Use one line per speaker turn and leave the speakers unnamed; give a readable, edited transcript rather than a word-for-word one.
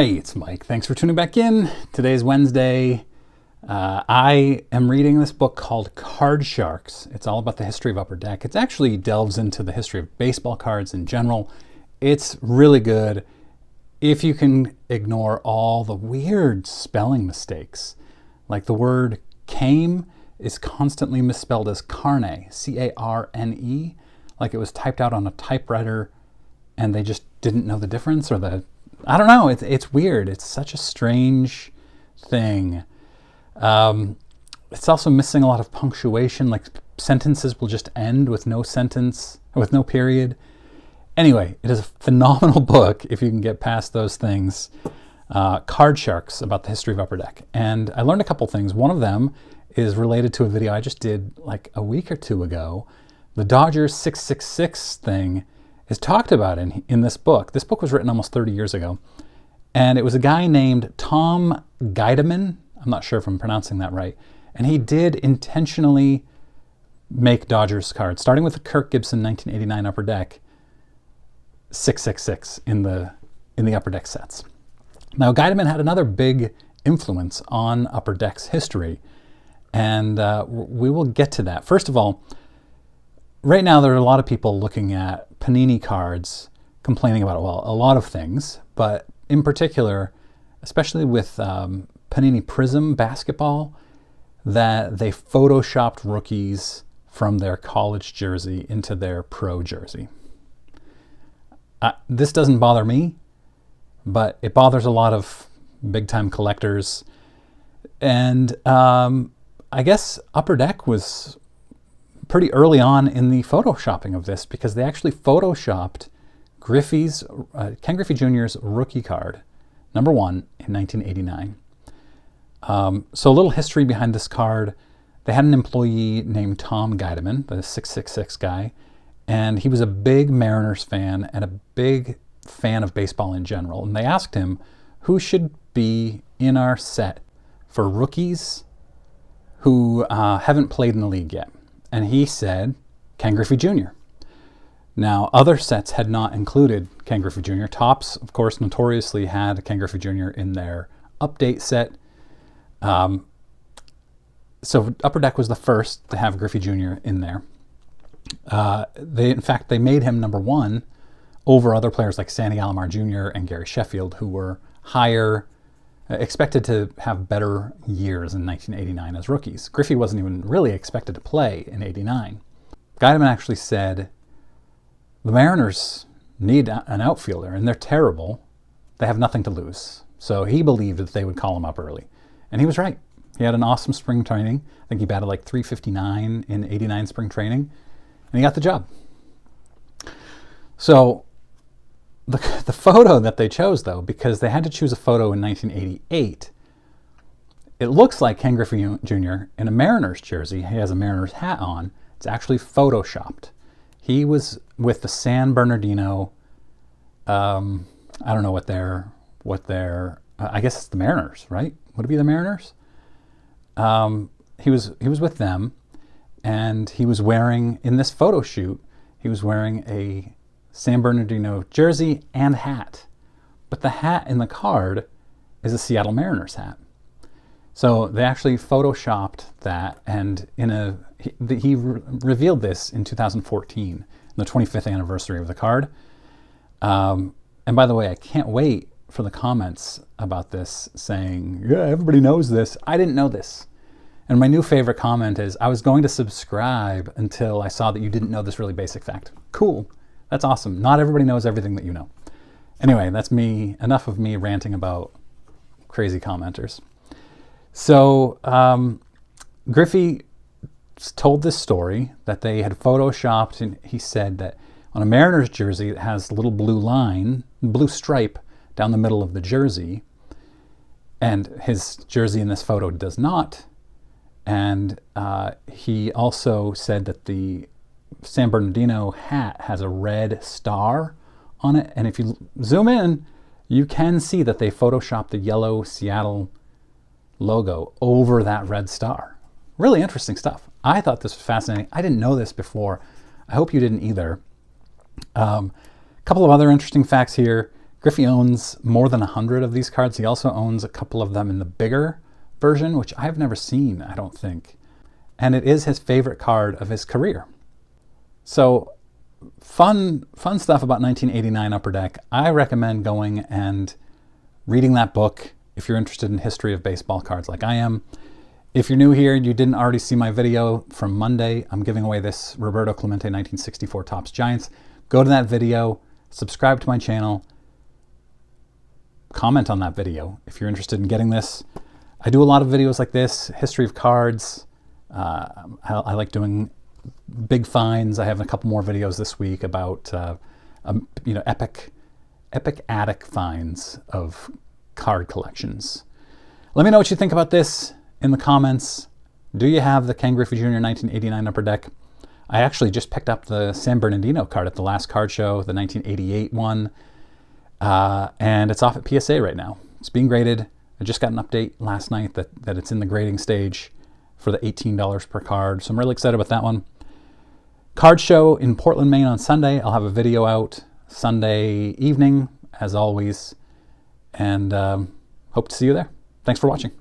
Hey, it's Mike. Thanks for tuning back in. Today's Wednesday. I am reading this book called Card Sharks. It's all about the history of Upper Deck. It actually delves into the history of baseball cards in general. It's really good if you can ignore all the weird spelling mistakes. Like the word came is constantly misspelled as carne, C-A-R-N-E, like it was typed out on a typewriter and they just didn't know the difference, or I don't know, it's weird. It's such a strange thing. It's also missing a lot of punctuation, like sentences will just end with no sentence, with no period. Anyway, it is a phenomenal book if you can get past those things. Card Sharks, about the history of Upper Deck. And I learned a couple things. One of them is related to a video I just did like a week or two ago. The Dodgers 666 thing is talked about in this book. This book was written almost 30 years ago. And it was a guy named Tom Guideman. I'm not sure if I'm pronouncing that right. And he did intentionally make Dodgers cards, starting with the Kirk Gibson 1989 Upper Deck 666 in the Upper Deck sets. Now, Guideman had another big influence on Upper Deck's history, and we will get to that. First of all, right now there are a lot of people looking at Panini cards, complaining about, well, a lot of things, but in particular, especially with Panini Prism basketball, that they photoshopped rookies from their college jersey into their pro jersey. This doesn't bother me, but it bothers a lot of big-time collectors. And I guess Upper Deck was pretty early on in the photoshopping of this, because they actually photoshopped Ken Griffey Jr.'s rookie card, number 1, in 1989. So a little history behind this card. They had an employee named Tom Guideman, the 666 guy, and he was a big Mariners fan and a big fan of baseball in general. And they asked him who should be in our set for rookies who haven't played in the league yet. And he said Ken Griffey Jr. Now, other sets had not included Ken Griffey Jr. Topps, of course, notoriously had Ken Griffey Jr. in their update set. So Upper Deck was the first to have Griffey Jr. in there. In fact, they made him number 1 over other players like Sandy Alomar Jr. and Gary Sheffield, who were expected to have better years in 1989 as rookies. Griffey wasn't even really expected to play in 89. Guideman actually said, the Mariners need an outfielder, and they're terrible. They have nothing to lose. So he believed that they would call him up early. And he was right. He had an awesome spring training. I think he batted like .359 in 89 spring training, and he got the job. So the photo that they chose, though, because they had to choose a photo in 1988, it looks like Ken Griffey Jr. in a Mariners jersey. He has a Mariners hat on. It's actually photoshopped. He was with the San Bernardino, I don't know what their I guess it's the Mariners, right? Would it be the Mariners? He was with them, and he was wearing, in this photo shoot, he was wearing a San Bernardino jersey and hat. But the hat in the card is a Seattle Mariners hat. So they actually photoshopped that, and he revealed this in 2014, the 25th anniversary of the card. And by the way, I can't wait for the comments about this saying, yeah, everybody knows this. I didn't know this. And my new favorite comment is, I was going to subscribe until I saw that you didn't know this really basic fact. Cool. That's awesome. Not everybody knows everything that you know. Anyway, that's me. Enough of me ranting about crazy commenters. So Griffey told this story that they had photoshopped, and he said that on a Mariners jersey, it has a little blue stripe down the middle of the jersey, and his jersey in this photo does not. And he also said that the San Bernardino hat has a red star on it, and if you zoom in, you can see that they photoshopped the yellow Seattle logo over that red star. Really interesting stuff. I thought this was fascinating. I didn't know this before. I hope you didn't either. A couple of other interesting facts here. Griffey owns more than 100 of these cards. He also owns a couple of them in the bigger version, which I've never seen, I don't think. And it is his favorite card of his career. So fun stuff about 1989 Upper Deck. I recommend going and reading that book if you're interested in history of baseball cards like I am. If you're new here and you didn't already see my video from Monday, I'm giving away this Roberto Clemente 1964 Topps Giants. Go to that video, subscribe to my channel, comment on that video if you're interested in getting this. I do a lot of videos like this, history of cards. I like doing big finds. I have a couple more videos this week about epic attic finds of card collections. Let me know what you think about this in the comments. Do you have the Ken Griffey Jr. 1989 Upper Deck? I actually just picked up the San Bernardino card at the last card show, the 1988 one, and it's off at PSA right now. It's being graded. I just got an update last night that it's in the grading stage for the $18 per card, so I'm really excited about that one. Card show in Portland, Maine on Sunday. I'll have a video out Sunday evening, as always, and hope to see you there. Thanks for watching.